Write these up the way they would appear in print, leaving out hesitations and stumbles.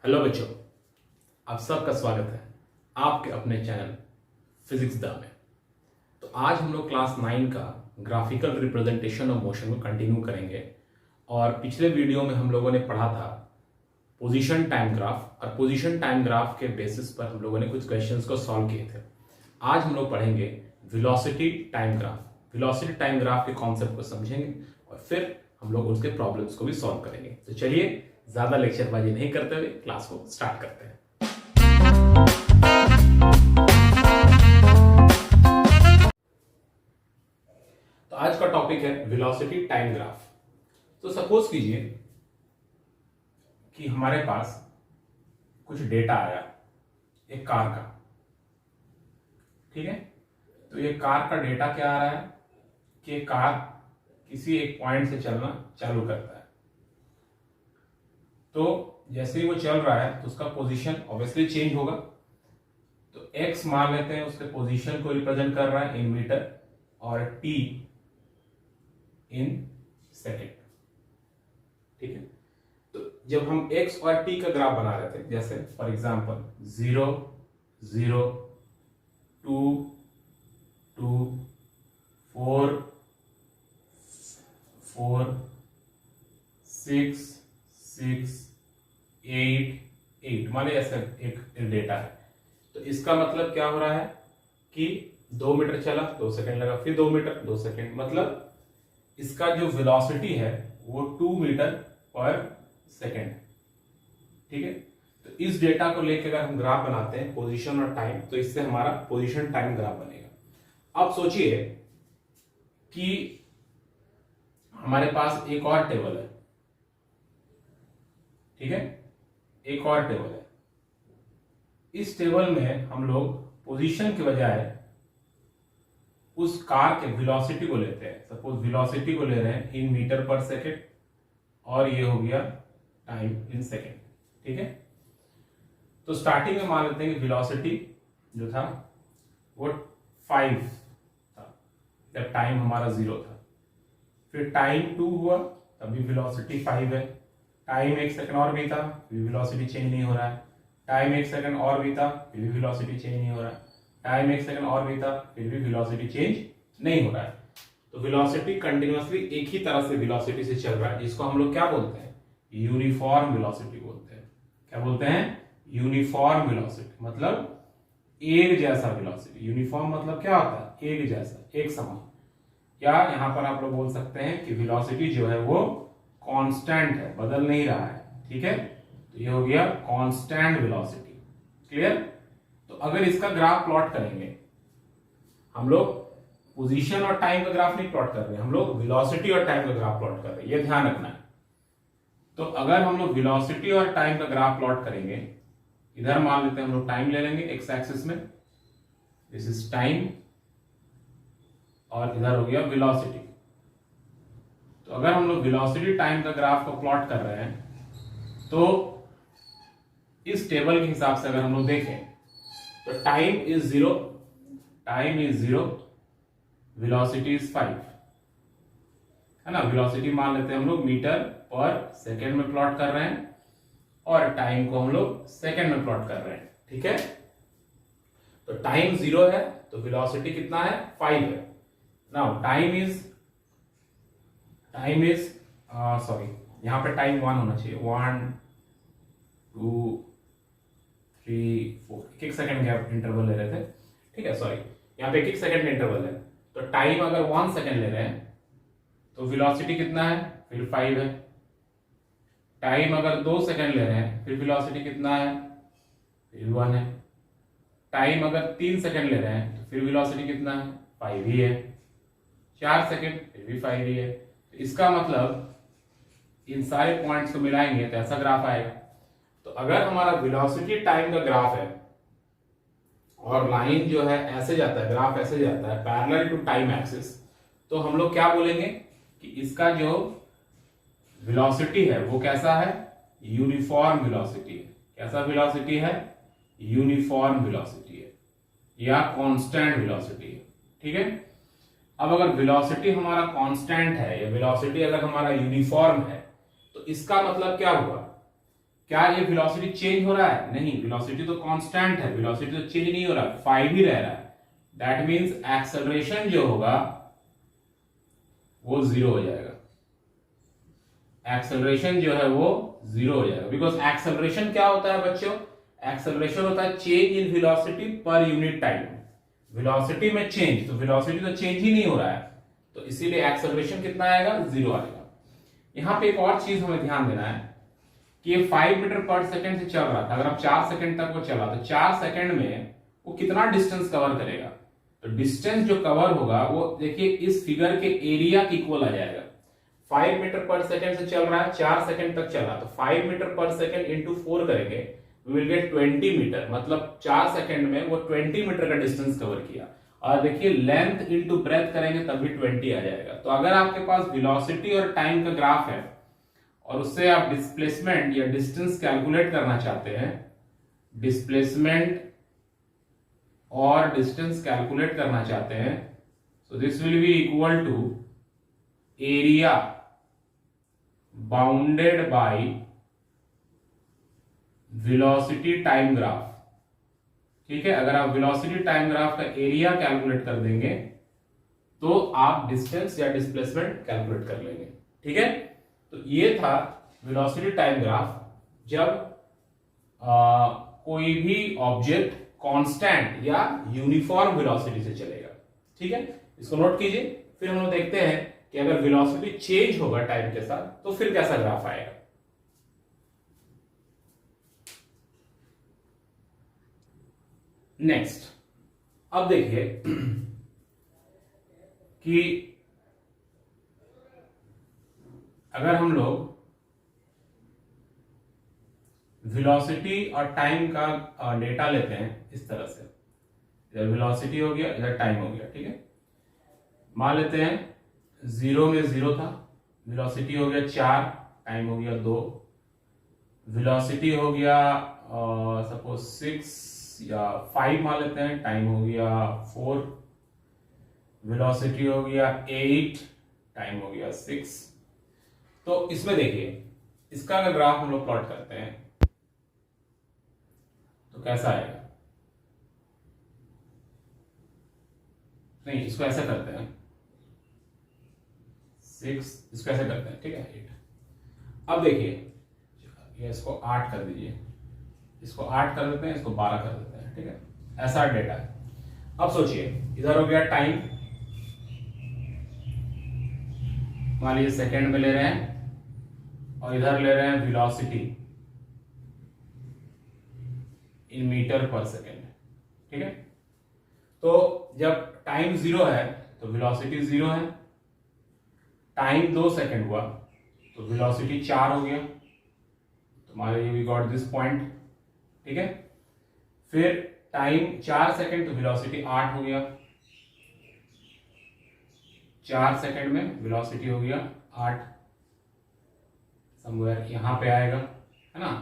Hello बच्चों, आप सबका स्वागत है आपके अपने चैनल फिजिक्स दा में। तो आज हम लोग क्लास 9 का ग्राफिकल रिप्रेजेंटेशन ऑफ मोशन को कंटिन्यू करेंगे। और पिछले वीडियो में हम लोगों ने पढ़ा था पोजीशन टाइम ग्राफ, और पोजीशन टाइम ग्राफ के बेसिस पर हम लोगों ने कुछ क्वेश्चंस को सॉल्व किए थे। आज हम लोग पढ़ेंगे velocity time graph. Velocity time graph के कॉन्सेप्ट को समझेंगे और फिर हम लोग उसके प्रॉब्लम्स को भी सॉल्व करेंगे। तो चलिए ज्यादा लेक्चरबाजी नहीं करते हुए क्लास को स्टार्ट करते हैं। तो आज का टॉपिक है वेलोसिटी टाइम ग्राफ। तो सपोज कीजिए कि हमारे पास कुछ डेटा आया एक कार का, ठीक है। तो ये कार का डेटा क्या आ रहा है कि कार किसी एक पॉइंट से चलना चालू करता है। तो जैसे ही वो चल रहा है तो उसका पोजीशन ऑब्वियसली चेंज होगा। तो x मान लेते हैं उसके पोजीशन को रिप्रेजेंट कर रहा है इन मीटर और t इन सेकेंड, ठीक है। तो जब हम x और t का ग्राफ बना रहे थे, जैसे फॉर एग्जांपल 0 0 2 2 4 4 6 6 8 8 माने ऐसा एक डेटा है। तो इसका मतलब क्या हो रहा है कि 2 मीटर चला 2 सेकंड लगा, फिर 2 मीटर 2 सेकंड, मतलब इसका जो वेलोसिटी है वो 2 मीटर पर सेकंड, ठीक है। तो इस डेटा को लेकर अगर हम ग्राफ बनाते हैं पोजीशन और टाइम, तो इससे हमारा पोजीशन टाइम ग्राफ बनेगा। अब सोचिए कि हमारे पास एक और टेबल है, ठीक है, एक और टेबल है। इस टेबल में हम लोग पोजीशन के बजाय उस कार के वेलोसिटी को लेते हैं। सपोज वेलोसिटी को ले रहे हैं इन मीटर पर सेकेंड और ये हो गया टाइम इन सेकेंड, ठीक है। तो स्टार्टिंग में मान लेते हैं कि वेलोसिटी जो था वो 5 था जब टाइम हमारा 0 था। फिर टाइम 2 हुआ तब भी वेलोसिटी 5 है। टाइम 1 सेकंड और भी था फिर वेलोसिटी चेंज नहीं हो रहा है। टाइम 1 सेकंड और भी था फिर भी वेलोसिटी चेंज नहीं हो रहा है। टाइम 1 सेकंड और भी था फिर भी वेलोसिटी चेंज नहीं हो रहा है। तो वेलोसिटी कंटिन्यूअसली एक ही तरह से वेलोसिटी से चल रहा है, जिसको हम लोग क्या बोलते हैं, यूनिफॉर्म वेलोसिटी बोलते हैं। क्या बोलते हैं? यूनिफॉर्म वेलोसिटी, मतलब एक जैसा वेलोसिटी। यूनिफॉर्म मतलब क्या होता है? एक जैसा, एक समान। या यहां पर आप लोग बोल सकते हैं कि वेलोसिटी जो है वो कांस्टेंट है, बदल नहीं रहा है, ठीक है। तो ये हो गया कांस्टेंट वेलोसिटी। क्लियर? तो अगर इसका ग्राफ प्लॉट करेंगे, हम लोग पोजीशन और टाइम का ग्राफ नहीं प्लॉट कर रहे हैं, हम लोग वेलोसिटी और टाइम का ग्राफ प्लॉट कर रहे हैं, ये ध्यान रखना है। तो अगर हम लोग वेलोसिटी और टाइम का ग्राफ प्लॉट करेंगे, इधर मान लेते हैं हम लोग टाइम ले लेंगे एक्स एक्सिस में, दिस इज टाइम, और इधर हो गया वेलोसिटी। तो अगर हम लोग वेलोसिटी टाइम का ग्राफ को प्लॉट कर रहे हैं, तो इस टेबल के हिसाब से अगर हम लोग देखें तो time is 0, time is 0, velocity is 5, है ना। वेलोसिटी मान लेते हैं हम लोग मीटर पर सेकेंड में प्लॉट कर रहे हैं और टाइम को हम लोग सेकेंड में प्लॉट कर रहे हैं, ठीक है। तो टाइम 0 है तो वेलोसिटी कितना है? 5 है। नाउ टाइम इज सॉरी, यहां पे टाइम 1 होना चाहिए, 1 2 3 4, एक सेकंड गैप इंटरवल ले रहे थे, ठीक है। सॉरी, यहाँ पे एक सेकंड इंटरवल है। तो टाइम अगर 1 सेकंड ले रहे हैं तो वेलोसिटी कितना है? फिर 5 है। टाइम अगर 2 सेकंड ले रहे हैं फिर वेलोसिटी कितना है? फिर 1 है। टाइम अगर 3 सेकंड ले रहे हैं तो फिर वेलोसिटी कितना है? 5 ही है। 4 सेकंड फिर भी 5 ही है। तो इसका मतलब इन सारे पॉइंट्स को मिलाएंगे तो ऐसा ग्राफ आएगा। तो अगर हमारा वेलोसिटी टाइम का ग्राफ है और लाइन जो है ऐसे जाता है, ग्राफ ऐसे जाता है पैरेलल टू टाइम एक्सिस, तो हम लोग क्या बोलेंगे कि इसका जो वेलोसिटी है वो कैसा है? यूनिफॉर्म वेलोसिटी है। कैसा वेलोसिटी है? यूनिफॉर्म वेलोसिटी है या कांस्टेंट वेलोसिटी है, ठीक है। अब अगर वेलोसिटी हमारा कांस्टेंट है या वेलोसिटी अगर हमारा यूनिफॉर्म है, तो इसका मतलब क्या हुआ क्या ये वेलोसिटी चेंज हो रहा है? नहीं, वेलोसिटी तो कांस्टेंट है, वेलोसिटी तो चेंज नहीं हो रहा, 5 ही रह रहा है। दैट मींस एक्सेलरेशन जो होगा वो 0 हो जाएगा। एक्सेलरेशन जो है वो 0 हो जाएगा, बिकॉज एक्सेलरेशन क्या होता है बच्चों? एक्सेलरेशन होता है change in velocity per unit time. Velocity में चेंज, तो वेलोसिटी तो चेंज ही नहीं हो रहा है, तो इसीलिए एक्सेलरेशन कितना आएगा? 0 आएगा। यहां पे एक और चीज हमें ध्यान देना है कि ये 5 मीटर पर सेकंड से चल रहा था, अगर अब 4 सेकंड तक वो चला तो 4 सेकंड में वो कितना डिस्टेंस कवर करेगा? तो डिस्टेंस जो कवर होगा वो देखिए इस फिगर के एरिया के इक्वल आ जाएगा। 5 मीटर पर सेकंड से चल रहा है, 4 सेकंड तक चला, तो 5 मीटर पर सेकंड इंटू 4 करेंगे, वी विल गेट 20 मीटर, मतलब 4 सेकंड में वो 20 मीटर का डिस्टेंस कवर किया। और देखिए लेंथ इंटू ब्रेथ करेंगे तब भी 20 आ जाएगा। तो अगर आपके पास वेलोसिटी और टाइम का ग्राफ है और उससे आप डिस्प्लेसमेंट या डिस्टेंस कैलकुलेट करना चाहते हैं, डिस्प्लेसमेंट और डिस्टेंस कैलकुलेट करना चाहते हैं, so this will be equal to area bounded by velocity time graph। ठीक है, अगर आप वेलोसिटी टाइम ग्राफ का एरिया कैलकुलेट कर देंगे तो आप डिस्टेंस या डिस्प्लेसमेंट कैलकुलेट कर लेंगे। ठीक है, तो ये था वेलोसिटी टाइम ग्राफ जब कोई भी ऑब्जेक्ट कांस्टेंट या यूनिफॉर्म वेलोसिटी से चलेगा। ठीक है, इसको नोट कीजिए। फिर हम लोग देखते हैं कि अगर वेलोसिटी चेंज होगा टाइम के साथ तो फिर कैसा ग्राफ आएगा। नेक्स्ट, अब देखिए कि अगर हम लोग वेलोसिटी और टाइम का डेटा लेते हैं इस तरह से, इधर वेलोसिटी हो गया, इधर टाइम हो गया। ठीक है, मान लेते हैं 0 में 0 था, वेलोसिटी हो गया 4, टाइम हो गया 2, वेलोसिटी हो गया सपोज 6 या 5 मान लेते हैं, टाइम हो गया 4, वेलोसिटी हो गया 8, टाइम हो गया 6। तो इसमें देखिए इसका अगर ग्राफ हम लोग प्लॉट करते हैं तो कैसा आएगा? नहीं, इसको ऐसा करते हैं 6, इसको ऐसे करते हैं। ठीक है, 8। अब देखिए ये इसको 8 कर दीजिए, इसको 8 कर देते हैं, इसको 12 कर देते हैं। ठीक है, ऐसा डेटा है। अब सोचिए इधर हो गया टाइम, मान लीजिए सेकेंड में ले रहे हैं, और इधर ले रहे हैं velocity in metre per second. ठीक है, तो जब टाइम 0 है तो वेलोसिटी 0 है, टाइम 2 सेकेंड हुआ तो वेलोसिटी 4 हो गया, तो मान लीजिए वी गॉट दिस पॉइंट। ठीक है, फिर टाइम 4 सेकेंड तो वेलोसिटी 8 हो गया, 4 सेकेंड में वेलोसिटी हो गया 8, समवेयर यहां पे आएगा, है ना।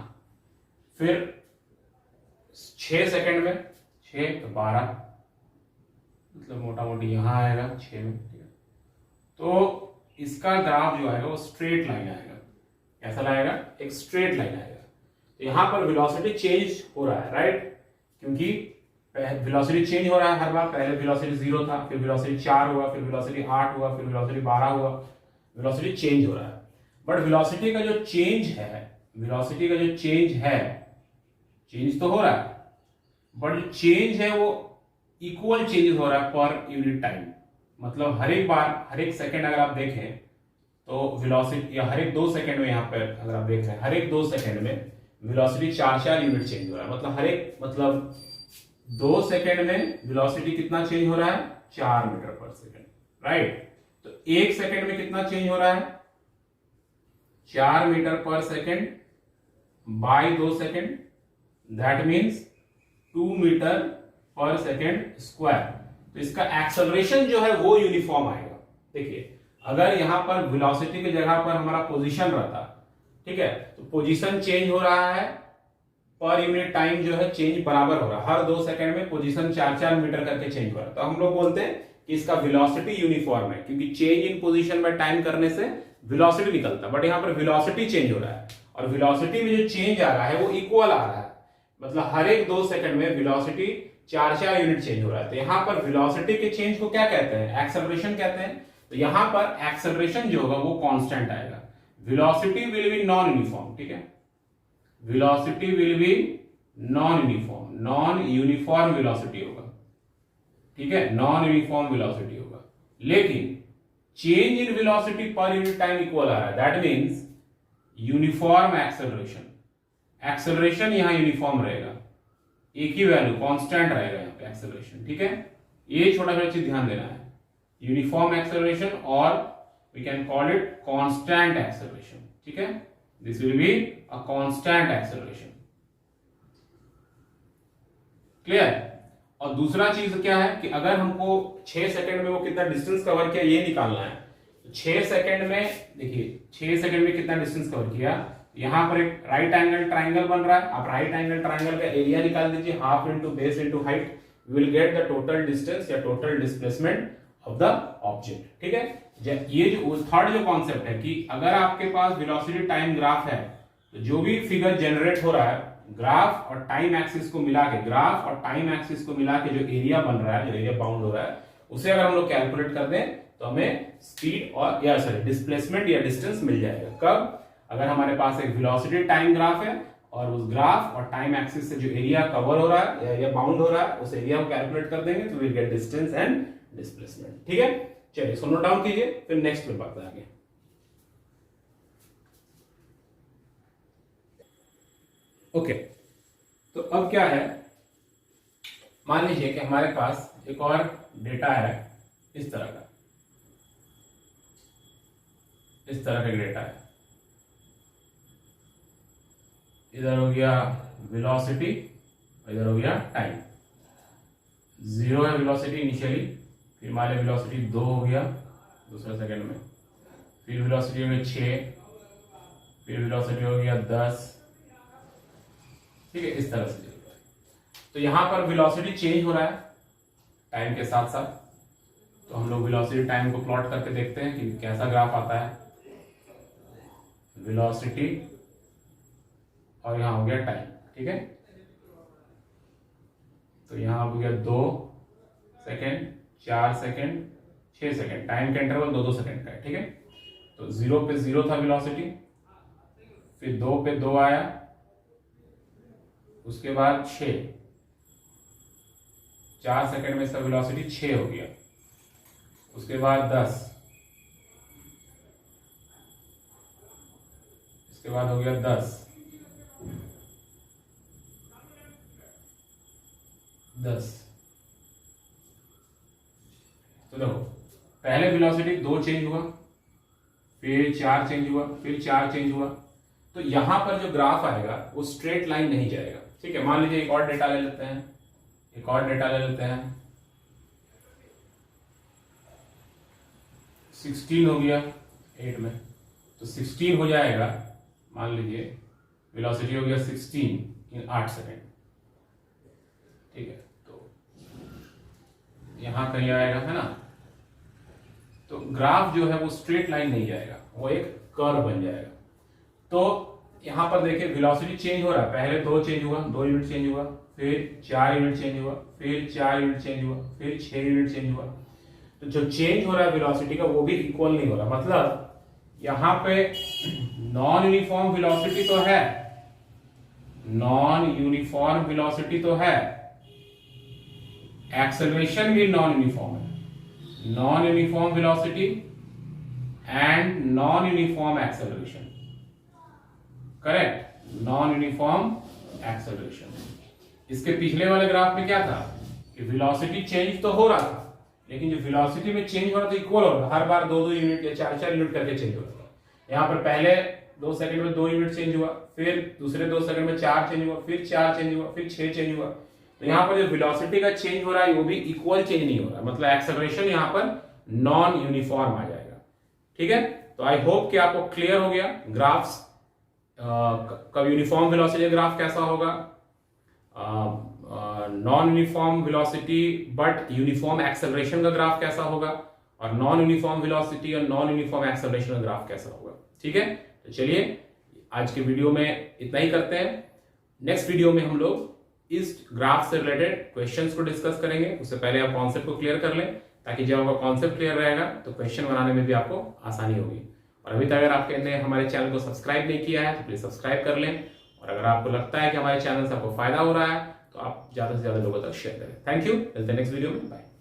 फिर 6 सेकेंड में 6 तो 12, मतलब मोटा मोटी यहां आएगा 6 में। ठीक है, तो इसका ग्राफ जो आएगा वो स्ट्रेट लाइन आएगा। कैसा लाएगा? एक स्ट्रेट लाइन आएगा। तो यहां पर वेलोसिटी चेंज हो रहा है, राइट, क्योंकि वेलोसिटी चेंज हो रहा है हर बार। पहले वेलोसिटी 0 था, फिर वेलोसिटी 4 हुआ, फिर वेलोसिटी 8 हुआ, फिर वेलोसिटी 12 हुआ, वेलोसिटी चेंज हो रहा है। बट वेलोसिटी का जो चेंज है, वेलोसिटी का जो चेंज है, चेंज तो हो रहा है, बट जो चेंज है वो इक्वल चेंज हो रहा है पर यूनिट टाइम। मतलब हर एक बार, हर एक सेकेंड अगर आप देखें तो वेलोसिटी, या हर एक 2 सेकेंड में, यहाँ पर अगर आप देख रहे हैं हर एक 2 सेकेंड में वेलोसिटी 4 यूनिट चेंज हो रहा है। मतलब हर एक, मतलब 2 सेकेंड में वेलोसिटी कितना चेंज हो रहा है? 4 मीटर पर सेकेंड, राइट। तो 1 सेकेंड में कितना चेंज हो रहा है? 4 metre per second by 2 second, that means 2 metre per second square. तो इसका एक्सेलरेशन जो है वो यूनिफॉर्म आएगा। देखिए अगर यहां पर वेलोसिटी की जगह पर हमारा पोजीशन रहता, ठीक है, तो पोजीशन चेंज हो रहा है, पर यूनिट टाइम जो है चेंज बराबर हो रहा है। हर 2 सेकंड में पोजीशन 4 मीटर करके चेंज हो रहा है। तो हम लोग बोलते हैं कि इसका वेलोसिटी यूनिफॉर्म है, क्योंकि चेंज इन पोजीशन में टाइम करने से वेलोसिटी निकलता है, बट यहां पर वेलोसिटी चेंज हो रहा है। और वेलोसिटी में जो चेंज आ रहा है वो इक्वल आ रहा है, मतलब हर एक 2 सेकंड में वेलोसिटी 4-4 यूनिट चेंज हो रहा है। तो यहां पर वेलोसिटी के चेंज को क्या कहते हैं? एक्सेलरेशन कहते हैं। तो यहां पर एक्सेलरेशन जो होगा वो कांस्टेंट आएगा। Velocity will be non uniform, ठीक है, velocity will be non uniform, non uniform velocity होगा, ठीक है, नॉन यूनिफॉर्म वेलोसिटी होगा। लेकिन change in velocity per unit time equal आ रहा है, that means uniform acceleration. Acceleration यहां यूनिफॉर्म रहेगा, एक ही वैल्यू कांस्टेंट रहेगा यहां पे एक्सेलरेशन, ठीक है। ये छोटा छोटा चीज ध्यान देना है, यूनिफॉर्म एक्सेलरेशन और we can call it constant acceleration, ठीक है, this will be a constant acceleration, clear. और दूसरा चीज क्या है कि अगर हमको 6 सेकंड में वो कितना डिस्टेंस कवर किया ये निकालना है, तो 6 सेकंड में देखिए 6 सेकंड में कितना डिस्टेंस कवर किया, यहां पर एक राइट एंगल ट्राइंगल बन रहा है। आप राइट एंगल ट्राइंगल का एरिया निकाल दीजिए, half into base into height, we will get the total distance या total displacement of the object, ठीक है। ये जो थर्ड जो कॉन्सेप्ट है कि अगर आपके पास वेलोसिटी टाइम ग्राफ है तो जो भी फिगर जनरेट हो रहा है ग्राफ और टाइम एक्सिस को मिला के, ग्राफ और टाइम एक्सिस को मिला के जो एरिया बन रहा है, जो एरिया बाउंड हो रहा है, उसे अगर हम लोग कैलकुलेट कर दें तो हमें स्पीड और या सॉरी डिस्प्लेसमेंट या डिस्टेंस मिल जाएगा। कब? अगर हमारे पास एक वेलोसिटी टाइम ग्राफ है और उस ग्राफ और टाइम एक्सिस से जो एरिया कवर हो रहा है या एरिया बाउंड हो रहा है उस एरिया को कैलकुलेट कर देंगे तो will get distance and displacement, ठीक है। चलिए इसको नोट डाउन कीजिए, फिर नेक्स्ट पे बात आगे। ओके, तो अब क्या है, मान लीजिए कि हमारे पास एक और डेटा है इस तरह का, इस तरह का डेटा है, इधर हो गया वेलोसिटी, इधर हो गया टाइम। 0 है वेलोसिटी इनिशियली, फिर मान लिया वेलोसिटी 2 हो गया दूसरा सेकंड में, फिर वेलोसिटी हो गया 6, फिर वेलोसिटी हो गया 10, ठीक है, इस तरह से। तो यहां पर वेलोसिटी चेंज हो रहा है टाइम के साथ साथ, तो हम लोग वेलोसिटी टाइम को प्लॉट करके देखते हैं कि कैसा ग्राफ आता है। वेलोसिटी और यहां हो गया टाइम, ठीक है। तो यहां हो गया 2 सेकेंड, 4 सेकेंड, 6 सेकेंड, टाइम का इंटरवल 2-2 सेकेंड का है, ठीक है। तो 0 पे 0 था वेलोसिटी, फिर 2 पे 2 आया, उसके बाद 6, 4 सेकेंड में इसका वेलोसिटी 6 हो गया, उसके बाद 10, इसके बाद हो गया 10, 10। तो देखो पहले वेलोसिटी 2 चेंज हुआ, फिर 4 चेंज हुआ, फिर 4 चेंज हुआ, तो यहां पर जो ग्राफ आएगा वो स्ट्रेट लाइन नहीं जाएगा, ठीक है। मान लीजिए एक और डेटा ले लेते हैं, एक और डेटा ले लेते हैं, 16 हो गया 8 में, तो 16 हो जाएगा, मान लीजिए वेलोसिटी हो गया 16 इन 8 सेकेंड, ठीक है। तो यहां कहीं आएगा, है ना, तो ग्राफ जो है वो स्ट्रेट लाइन नहीं जाएगा, वो एक कर्व बन जाएगा। तो यहां पर देखिए वेलोसिटी चेंज हो रहा है, पहले 2 चेंज हुआ, 2 यूनिट चेंज हुआ, फिर 4 यूनिट चेंज हुआ, फिर 4 यूनिट चेंज हुआ, फिर 6 यूनिट चेंज हुआ। तो जो चेंज हो रहा है वेलोसिटी का वो भी इक्वल नहीं हो रहा, मतलब यहां पे नॉन यूनिफॉर्म वेलोसिटी तो है, नॉन यूनिफॉर्म वेलोसिटी तो है, एक्सेलरेशन भी नॉन यूनिफॉर्म है, non uniform velocity and non uniform acceleration, correct, non uniform acceleration. इसके पिछले वाले ग्राफ में क्या था कि वेलोसिटी चेंज तो हो रहा था, लेकिन जो वेलोसिटी में चेंज हो रहा था इक्वल हो रहा था, हर बार 2-2 यूनिट या 4-4 यूनिट करके चेंज हो रहा था। यहाँ पर पहले 2 सेकंड में 2 यूनिट चेंज हुआ, फिर दूसरे 2 सेकंड में 4 चेंज हुआ, फिर 4 चेंज हुआ, फिर 6 चेंज हुआ। तो यहाँ पर जो वेलोसिटी का चेंज हो रहा है वो भी इक्वल चेंज नहीं हो रहा, मतलब एक्सेलरेशन यहाँ पर नॉन यूनिफॉर्म आ जाएगा, ठीक है। तो आई होप कि आपको क्लियर हो गया ग्राफ्स, कब यूनिफॉर्म वेलोसिटी ग्राफ कैसा होगा, non uniform velocity but uniform acceleration का ग्राफ कैसा होगा, और नॉन यूनिफॉर्म वेलोसिटी और नॉन यूनिफॉर्म एक्सेलरेशन का ग्राफ कैसा होगा, ठीक है। तो चलिए आज के वीडियो में इतना ही करते हैं। नेक्स्ट वीडियो में हम लोग इस ग्राफ से रिलेटेड क्वेश्चंस को डिस्कस करेंगे। उससे पहले आप कॉन्सेप्ट को क्लियर कर लें, ताकि जब आपका कॉन्सेप्ट क्लियर रहेगा तो क्वेश्चन बनाने में भी आपको आसानी होगी। और अभी तक अगर आपने हमारे चैनल को सब्सक्राइब नहीं किया है तो प्लीज सब्सक्राइब कर लें। और अगर आपको लगता है कि हमारे चैनल से आपको फायदा हो रहा है तो आप ज्यादा से ज्यादा लोगों तक शेयर करें। थैंक यू, मिलते हैं नेक्स्ट वीडियो में, बाय।